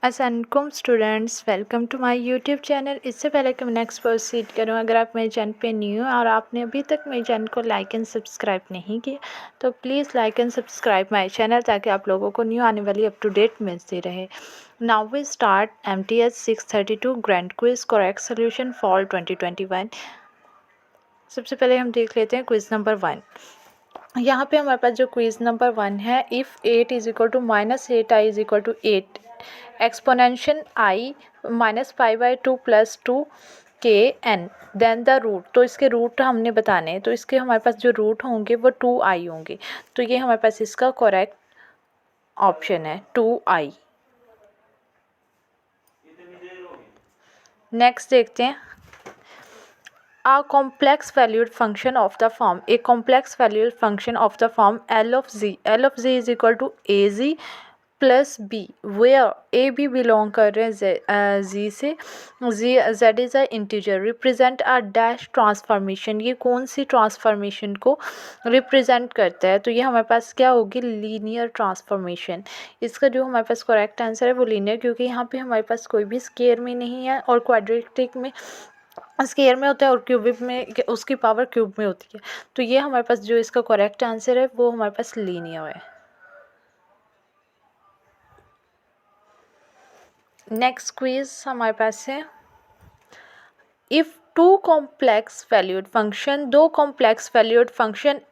अस्सलामुअलैकुम students, welcome to my YouTube channel. इससे पहले कि मैं नेक्स्ट प्रोसीड करूँ, अगर आप मेरे चैनल पे न्यू हो और आपने अभी तक मेरे चैनल को लाइक एंड सब्सक्राइब नहीं किया तो please like and subscribe my channel ताकि आप लोगों को न्यू आने वाली अप टू डेट मिलती रहे। Now we start MTS 632 grand quiz correct solution fall 2021। सबसे पहले हम देख लेते हैं क्विज नंबर 1। यहाँ पे हमारे पास जो क्विज नंबर 1 है, if 8 is equal to -8i is equal to 8 exponential i -5/2 + 2kn then the root. तो इसके रूट हमने बताने हैं, तो इसके हमारे पास जो रूट होंगे वो 2i होंगे। तो ये हमारे पास इसका करेक्ट ऑप्शन है 2i। नेक्स्ट देखते हैं, a complex valued function of the form L of z is equal to az plus b where a b belong कर रहे हैं z से, z is a integer represent a dash transformation। ये कौन सी transformation को represent करता है? तो ये हमारे पास क्या होगी, लीनियर ट्रांसफॉर्मेशन। इसका जो हमारे पास करेक्ट आंसर है वो लीनियर, क्योंकि यहाँ पे हमारे पास कोई भी स्केयर में नहीं है और क्वाड्रेटिक में स्केयर में होता है और क्यूबिक में उसकी पावर क्यूब में होती है। तो ये हमारे पास जो इसका करेक्ट आंसर है वो हमारे पास लीनियर है। नेक्स्ट क्विज हमारे पास है, इफ़ दो complex valued function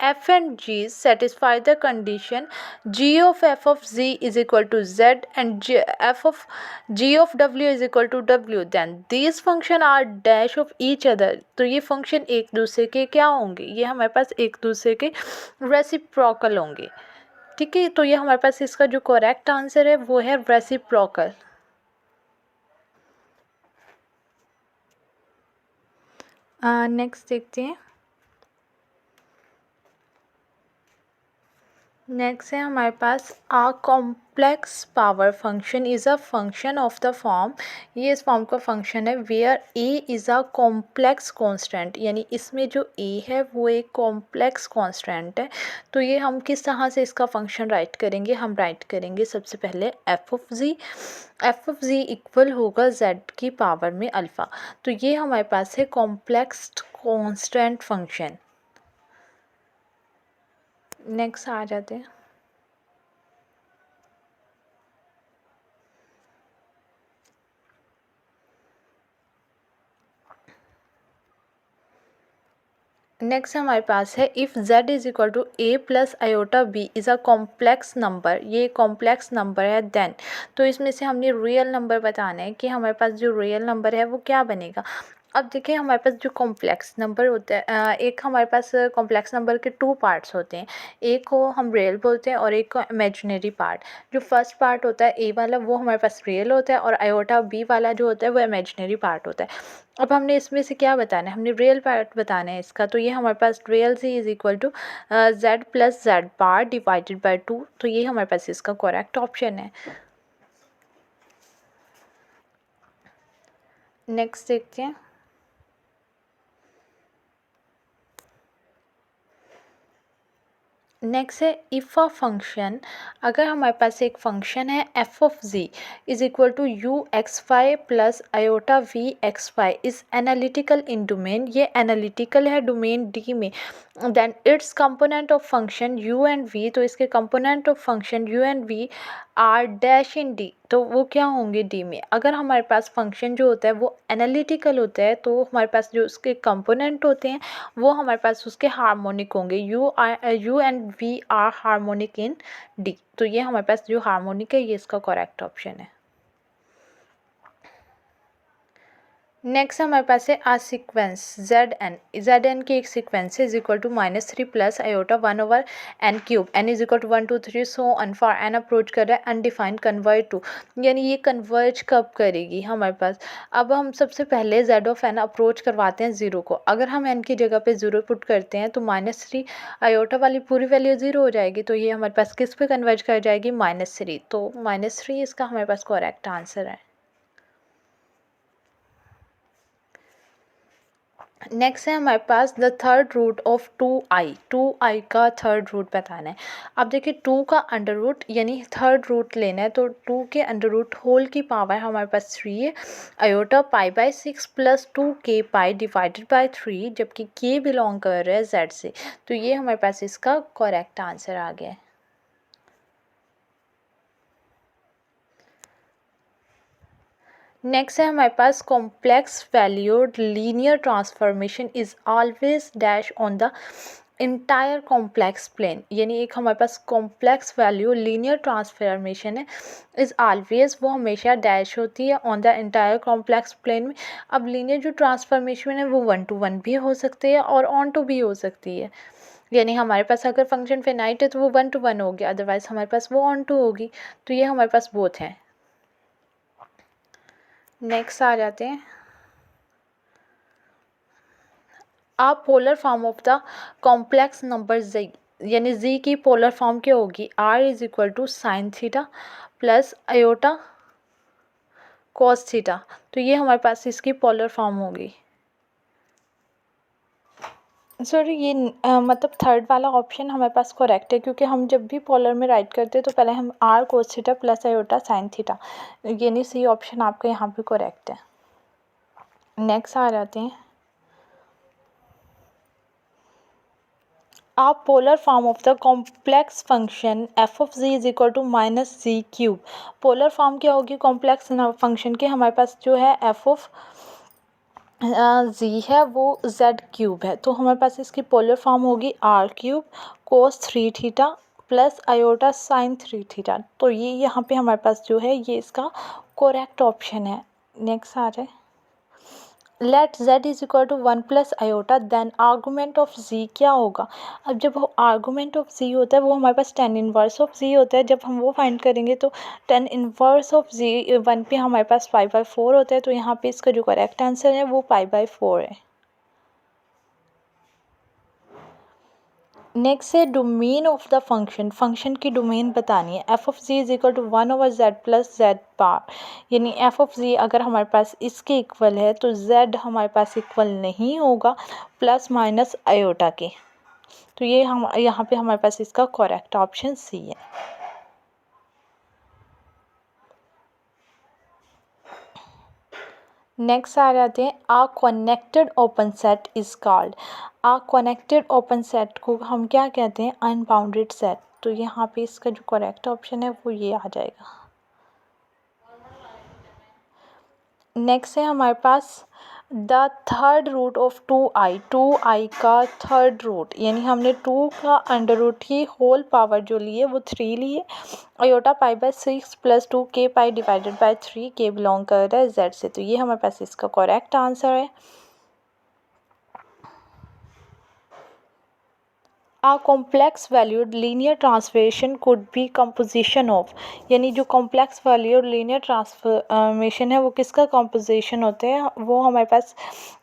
f and g satisfy the condition g of f of z is equal to z and f of g of w is equal to w, then these function are dash of each other। तो ये function एक दूसरे के क्या होंगे, ये हमारे पास एक दूसरे के रेसिप्रोकल होंगे। ठीक है, तो ये हमारे पास इसका जो करेक्ट आंसर है वो है रेसिप्रोकल। नेक्स्ट देखते हैं, नेक्स्ट है हमारे पास a complex power function is a function of the form. ये इस फॉर्म का फंक्शन है where a is a complex constant, यानी इसमें जो ए है वो एक कॉम्प्लेक्स कांस्टेंट है। तो ये हम किस तरह से इसका फंक्शन राइट करेंगे, हम राइट करेंगे सबसे पहले एफ ऑफ जी इक्वल होगा जेड की पावर में अल्फ़ा। तो ये हमारे पास है कॉम्प्लेक्स कांस्टेंट फंक्शन। नेक्स्ट आ जाते हैं, नेक्स्ट हमारे पास है if z is equal to a plus iota b is a complex number. ये कॉम्प्लेक्स नंबर है देन, तो इसमें से हमने रियल नंबर बताना है कि हमारे पास जो रियल नंबर है वो क्या बनेगा। अब देखिए हमारे पास जो कॉम्प्लेक्स नंबर होता है, एक हमारे पास कॉम्प्लेक्स नंबर के टू पार्ट्स होते हैं, एक को हम रियल बोलते हैं और एक को इमेजिनरी पार्ट। जो फर्स्ट पार्ट होता है ए वाला वो हमारे पास रियल होता है और आयोटा बी वाला जो होता है वो इमेजिनरी पार्ट होता है। अब हमने इसमें से क्या बताना है, हमने रियल पार्ट बताना है इसका। तो ये हमारे पास real c is equal to z plus z bar divided by 2। तो ये हमारे पास इसका करेक्ट ऑप्शन है। नेक्स्ट देखते हैं, नेक्स्ट है इफ़ अ फंक्शन, अगर हमारे पास एक फंक्शन है F of G is equal to U X Y plus iota V X Y is analytical in domain, ये एनालिटिकल है डोमेन डी में, then its component of function U and V, तो इसके component of function U and V are dash in D, तो वो क्या होंगे D में। अगर हमारे पास फंक्शन जो होता है वो एनालिटिकल होता है तो हमारे पास जो उसके कंपोनेंट होते हैं वो हमारे पास उसके हार्मोनिक होंगे, U and V are harmonic in D. तो ये हमारे पास जो हार्मोनिक है ये इसका करेक्ट ऑप्शन है। नेक्स्ट हमारे पास है आ सीक्वेंस जेड एन की एक sequence is equal to -3 plus iota 1/n cube N is equal to 1 2 3 so on for N approach कर रहा है अनडिफाइंड कन्वर्ट टू, यानी ये कन्वर्ज कब करेगी हमारे पास। अब हम सबसे पहले जेड ऑफ एन अप्रोच करवाते हैं ज़ीरो को, अगर हम एन की जगह पे ज़ीरो पुट करते हैं तो -3 आयोटा वाली पूरी वैल्यू ज़ीरो हो जाएगी। तो ये हमारे पास किस पे कन्वर्ज कर जाएगी, -3। तो -3 इसका हमारे पास करेक्ट आंसर है। नेक्स्ट है हमारे पास the third root of 2i का थर्ड रूट बताना है। अब देखिए 2 का अंडर रूट यानी थर्ड रूट लेना है, तो 2 के अंडर रूट होल की पावर हमारे पास 3 है, iota pi by 6 plus 2k pi divided by 3, जबकि k बिलोंग कर रहा है z से, तो ये हमारे पास इसका करेक्ट आंसर आ गया है। नेक्स्ट है हमारे पास complex valued linear transformation is always dash on the entire complex plane, यानी एक हमारे पास कॉम्प्लेक्स वैल्यू लीनियर ट्रांसफॉर्मेशन है, इज ऑलवेज वो हमेशा डैश होती है on the entire complex plane में। अब लीनियर जो ट्रांसफॉर्मेशन है वो 1 to 1 भी हो सकती है और ऑन टू भी हो सकती है, यानी हमारे पास अगर फंक्शन फिनाइट है तो वो 1 to 1 होगी, अदरवाइज हमारे पास वो ऑन टू होगी, तो ये हमारे पास बोथ हैं। नेक्स्ट आ जाते हैं, a polar form of the complex number z, यानी z की पोलर फॉर्म क्या होगी, r is equal to sine theta plus iota cos theta, तो ये हमारे पास इसकी पोलर फॉर्म होगी। सॉरी ये मतलब थर्ड वाला ऑप्शन हमारे पास करेक्ट है, क्योंकि हम जब भी पोलर में राइट करते हैं तो पहले हम r cos theta plus iota sine theta, यानी सी ऑप्शन आपका यहाँ पे करेक्ट है। नेक्स्ट आ जाते हैं, a polar form of the complex function f of z is equal to minus z cube. Polar form क्या होगी कॉम्प्लेक्स फंक्शन के, हमारे पास जो है f ऑफ z है वो z क्यूब है, तो हमारे पास इसकी पोलर फॉर्म होगी r क्यूब कोस 3 theta plus iota sign 3 theta, तो ये यहाँ पे हमारे पास जो है ये इसका करेक्ट ऑप्शन है। नेक्स्ट आ जाए, let z is equal to 1 plus iota then argument of z क्या होगा। अब जब आर्गूमेंट ऑफ z होता है वो हमारे पास tan इनवर्स ऑफ z होता है, जब हम वो फाइंड करेंगे तो tan इनवर्स ऑफ z 1 पे हमारे पास पाई बाई 4 होता है, तो यहाँ पे इसका जो करेक्ट आंसर है वो पाई बाई 4 है। नेक्स्ट है domain of the function, function की डोमेन बतानी है। F of g is equal to 1 over z plus z bar, यानी एफ ऑफ जी अगर हमारे पास इसके इक्वल है तो जेड हमारे पास इक्वल नहीं होगा प्लस माइनस आयोटा के, तो ये हम यहाँ पे हमारे पास इसका करेक्ट ऑप्शन सी है। नेक्स्ट आ जाते हैं, a connected open set is called. A connected open set को हम क्या कहते हैं, अनबाउंडेड सेट, तो यहाँ पे इसका जो करेक्ट ऑप्शन है वो ये आ जाएगा। नेक्स्ट है हमारे पास the third root of 2i का थर्ड रूट, यानी हमने 2 का अंडर रूट ही होल पावर जो लिए वो 3 लिए, iota pi by 6 plus 2k pi divided by 3, k belong कर रहा है z से, तो ये हमारे पास इसका करेक्ट आंसर है। A complex valued linear transformation could be composition of, यानी जो कॉम्प्लेक्स वैल्यूड लीनियर ट्रांसफॉर्मेशन है वो किसका कंपोजिशन होते हैं, वो हमारे पास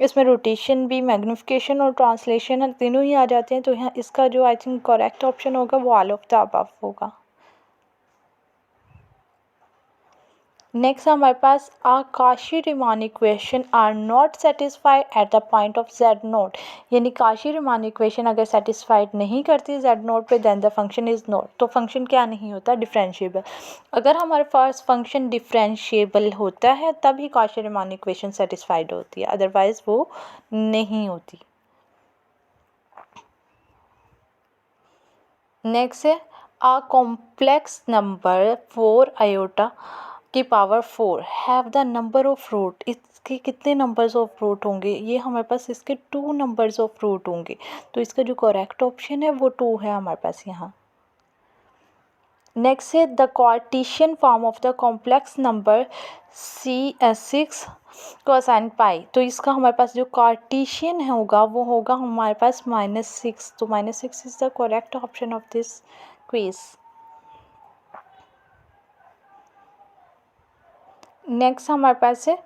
इसमें रोटेशन भी, मैग्निफिकेशन और ट्रांसलेशन तीनों ही आ जाते हैं, तो यहाँ इसका जो आई थिंक करेक्ट ऑप्शन होगा वो ऑल ऑफ द अबव होगा। नेक्स्ट हमारे पास a Cauchy Riemann equation are not satisfied at the point of z not, यानी काशी रीमान इक्वेशन अगर सेटिस्फाइड नहीं करती जेड नोट पे then the function is not, तो फंक्शन क्या नहीं होता, डिफरेंशिएबल। अगर हमारे पास फंक्शन डिफरेंशिएबल होता है तभी काशी रीमान इक्वेशन सेटिस्फाइड होती है, अदरवाइज वो नहीं होती। नेक्स्ट है आ कॉम्प्लेक्स नंबर 4 आयोटा की power 4 have the number of root, इसके कितने नंबर्स ऑफ रूट होंगे, ये हमारे पास इसके 2 नंबर्स ऑफ रूट होंगे, तो इसका जो करेक्ट ऑप्शन है वो 2 है हमारे पास यहाँ। नेक्स्ट है the cartesian form of the complex number C6 cosine pi, तो इसका हमारे पास जो कार्टेशियन होगा वो होगा हमारे पास -6, तो -6 is the correct option of this quiz. Next हमारे पास है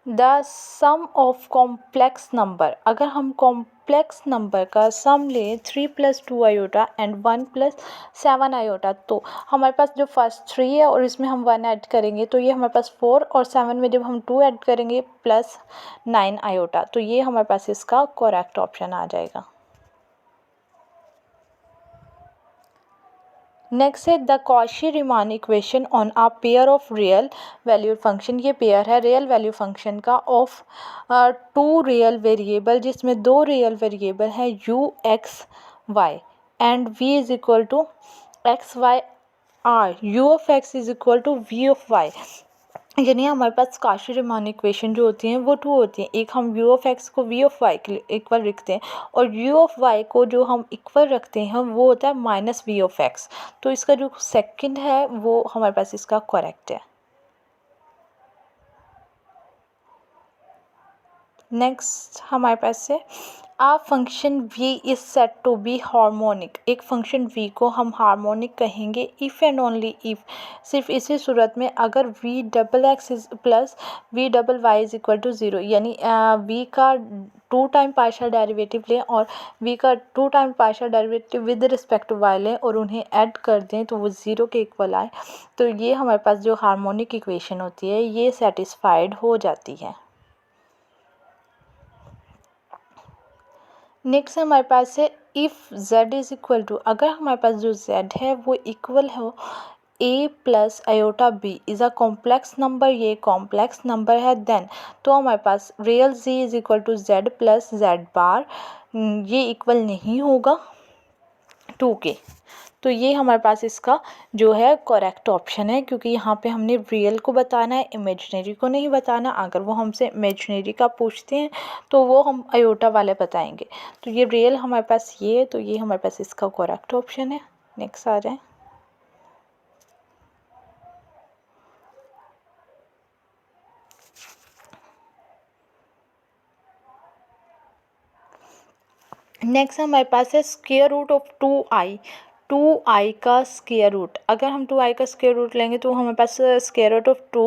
the sum of complex number, अगर हम कॉम्प्लेक्स नंबर का सम लें 3 + 2 आयोटा एंड 1 + 7 आयोटा, तो हमारे पास जो फर्स्ट 3 है और इसमें हम 1 ऐड करेंगे तो ये हमारे पास 4, और 7 में जब हम 2 ऐड करेंगे +9 आयोटा, तो ये हमारे पास इसका करेक्ट ऑप्शन आ जाएगा। नेक्स्ट है the Cauchy Riemann equation on a pair of real valued function. ये पेयर है रियल वैल्यू फंक्शन का ऑफ 2 रियल वेरिएबल, जिसमें 2 रियल वेरिएबल हैं u x y and v is equal to x y r, u of x is equal to v of y। यानी हमारे पास Cauchy Riemann equation जो होती हैं वो 2 होती हैं। एक हम u ऑफ x को v ऑफ y के इक्वल रखते हैं, और u ऑफ y को जो हम इक्वल रखते हैं वो होता है -v ऑफ x। तो इसका जो सेकंड है वो हमारे पास इसका करेक्ट है। नेक्स्ट हमारे पास है a function v is said to be harmonic. एक फंक्शन v को हम हार्मोनिक कहेंगे इफ़ एंड ओनली इफ़, सिर्फ इसी सूरत में अगर v double X is plus v double Y is equal to 0, यानी v का 2 टाइम पार्शियल डेरिवेटिव लें और v का 2 time partial derivative with respect to y लें और उन्हें ऐड कर दें तो वो 0 के इक्वल आए, तो ये हमारे पास जो हार्मोनिक इक्वेशन होती है ये सेटिस्फाइड हो जाती है। नेक्स्ट हमारे पास है if z is equal to, अगर हमारे पास जो z है वो इक्वल हो a plus iota b is a complex number, ये कॉम्प्लेक्स नंबर है, देन तो हमारे पास real z is equal to z plus z bar, ये इक्वल नहीं होगा 2 के। तो ये हमारे पास इसका जो है करेक्ट ऑप्शन है, क्योंकि यहाँ पे हमने रियल को बताना है, इमेजिनरी को नहीं बताना। अगर वो हमसे इमेजिनरी का पूछते हैं तो वो हम आयोटा वाले बताएंगे। तो ये रियल हमारे पास ये है, तो ये हमारे पास इसका करेक्ट ऑप्शन है। नेक्स्ट आ रहे हैं नेक्स्ट हमारे पास है स्क्वायर रूट ऑफ 2i का स्क्वायर रूट। अगर हम 2i का स्क्वायर रूट लेंगे तो हमारे पास square root of 2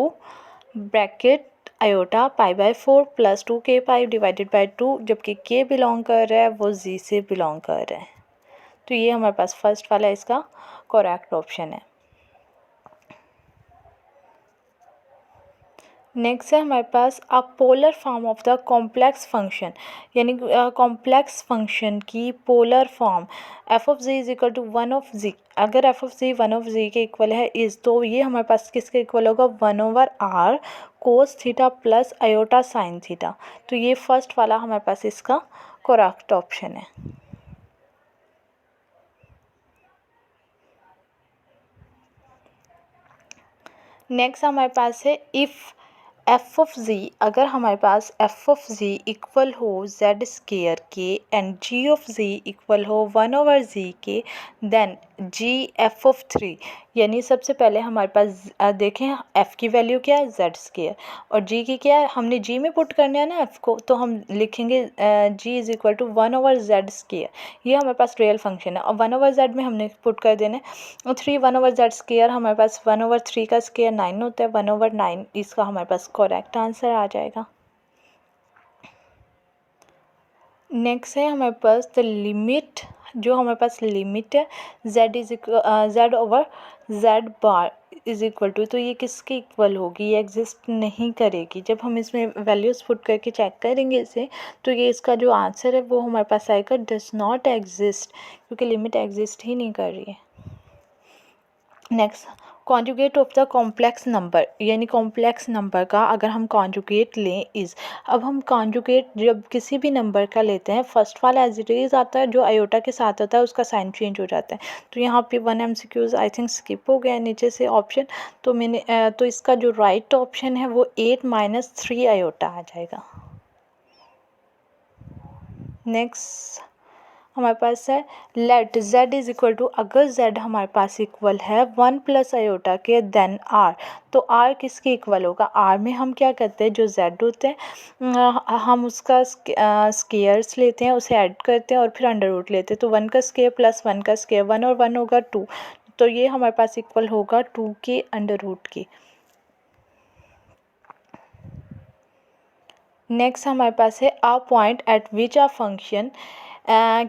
bracket iota π/4 + 2k pi divided by 2, जबकि k बिलोंग कर रहा है वो z से बिलोंग कर रहा है। तो ये हमारे पास फर्स्ट वाला इसका करेक्ट ऑप्शन है। नेक्स्ट है हमारे पास a polar form of the complex function, यानी कॉम्प्लेक्स फंक्शन की polar form f of z is equal to 1 of z। अगर f of z 1 of z के इक्वल है इज़, तो ये हमारे पास किसके इक्वल होगा 1/r cos theta plus iota sine theta. तो ये फर्स्ट वाला हमारे पास इसका करेक्ट ऑप्शन है। नेक्स्ट हमारे पास है इफ़ एफ ऑफ z, अगर हमारे पास एफ ऑफ z इक्वल हो z स्केयर के and g of z equal हो 1/z के, देन g एफ ऑफ 3, यानी सबसे पहले हमारे पास देखें f की वैल्यू क्या है z स्केयर और g की क्या है, हमने g में पुट करना है ना f को, तो हम लिखेंगे g is equal to 1/z square. ये हमारे पास रियल फंक्शन है और 1/z में हमने पुट कर देना है 3 1/z स्केयर, हमारे पास 1/3 का स्केयर 9 होता है, 1/9 इसका हमारे पास करेक्ट आंसर आ जाएगा। नेक्स्ट है हमारे पास द लिमिट, जो हमारे पास लिमिट है z over z bar is equal to, तो ये किसके इक्वल होगी, ये एग्जिस्ट नहीं करेगी। जब हम इसमें वैल्यूज़ पुट करके चेक करेंगे इसे, तो ये इसका जो आंसर है वो हमारे पास आएगा डज नॉट एग्जिस्ट, क्योंकि लिमिट एग्जिस्ट ही नहीं कर रही है। Next conjugate of the complex number, यानी कॉम्प्लेक्स नंबर का अगर हम कॉन्जुगेट लें इज़। अब हम कॉन्जुगेट जब किसी भी नंबर का लेते हैं, फर्स्ट वाला एज इट इज़ आता है, जो आयोटा के साथ होता है उसका साइन चेंज हो जाता है। तो यहाँ पे 1 MCQ आई थिंक स्किप हो गया नीचे से ऑप्शन, तो मैंने तो इसका जो राइट ऑप्शन है वो 8 - 3 आयोटा आ जाएगा। नेक्स्ट हमारे पास है let z is equal to, अगर z हमारे पास इक्वल है 1 + आयोटा के देन r, तो r किसके इक्वल होगा, r में हम क्या करते हैं जो z होते हैं हम उसका स्केयर्स लेते हैं, उसे ऐड करते हैं और फिर अंडर रूट लेते हैं। तो 1 का स्केयर प्लस 1 का स्केयर 1 और 1 होगा 2, तो ये हमारे पास इक्वल होगा 2 के अंडर रूट के। नेक्स्ट हमारे पास है a point at which a function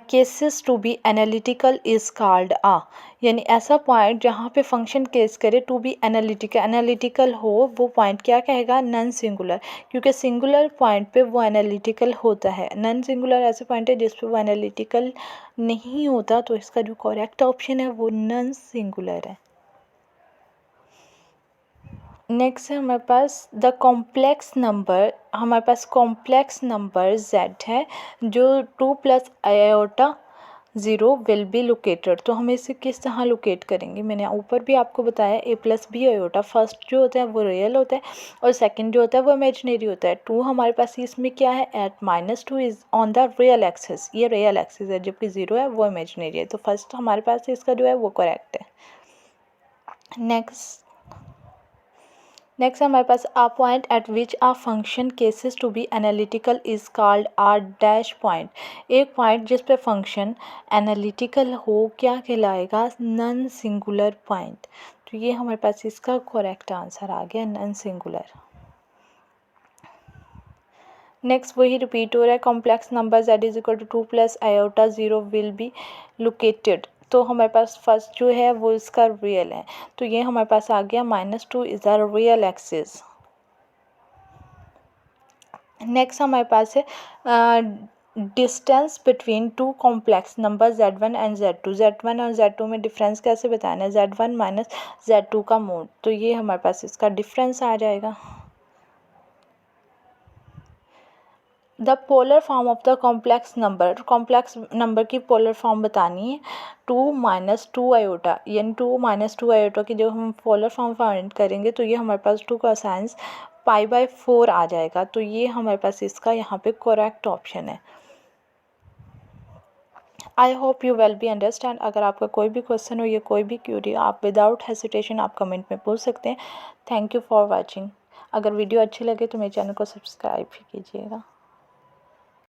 ceases to be analytical is called a, यानी ऐसा पॉइंट जहाँ पे फंक्शन केस करे टू बी एनालिटिकल हो, वो पॉइंट क्या कहेगा, नॉन सिंगुलर, क्योंकि सिंगुलर पॉइंट पे वो एनालिटिकल होता है। नॉन सिंगुलर ऐसे पॉइंट है जिस पे वो एनालिटिकल नहीं होता, तो इसका जो करेक्ट ऑप्शन है वो नॉन सिंगुलर है। नेक्स्ट है हमारे पास द कॉम्प्लेक्स नंबर, हमारे पास कॉम्प्लेक्स नंबर z है जो 2 plus iota 0 will be located. तो हम इसे किस तरह लोकेट करेंगे, मैंने ऊपर भी आपको बताया a plus B iota, first जो होता है वो रियल होता है और सेकंड जो होता है वो इमेजिनरी होता है। 2 हमारे पास इसमें क्या है, at -2 is on the real axis, ये रियल एक्सिस है, जबकि 0 है वो इमेजिनरी है। तो फर्स्ट हमारे पास इसका जो है वो करेक्ट है। नेक्स्ट हमारे पास a point at which a function ceases to be analytical is called a dash point. एक पॉइंट जिस पे फंक्शन एनालिटिकल हो क्या कहलाएगा, नॉन सिंगुलर पॉइंट। तो ये हमारे पास इसका करेक्ट आंसर आ गया, नॉन सिंगुलर। नेक्स्ट वही रिपीट हो रहा है, complex number z is equal to 2 plus iota 0 will be located. तो हमारे पास फर्स्ट जो है वो इसका रियल है, तो ये हमारे पास आ गया -2 is the real axis. Next हमारे पास है distance between two complex number z1 and z2। z1 और z2 में डिफरेंस कैसे बताना है, z1 माइनस z2 का मोड। तो ये हमारे पास इसका डिफरेंस आ जाएगा। The polar form of the complex number की पोलर फॉर्म बतानी है, 2 माइनस 2 आयोटा, यानी 2 माइनस 2 आयोटा की जब हम पोलर फॉर्म फाइंड करेंगे तो ये हमारे पास 2 का साइंस π/4 आ जाएगा। तो ये हमारे पास इसका यहाँ पे करेक्ट ऑप्शन है। I hope you well be understand. अगर आपका कोई भी क्वेश्चन हो या कोई भी क्यूरी, आप विदाउट हेसिटेशन आप कमेंट में पूछ सकते हैं। Thank you for watching. अगर वीडियो अच्छी लगे तो मेरे चैनल को सब्सक्राइब भी कीजिएगा।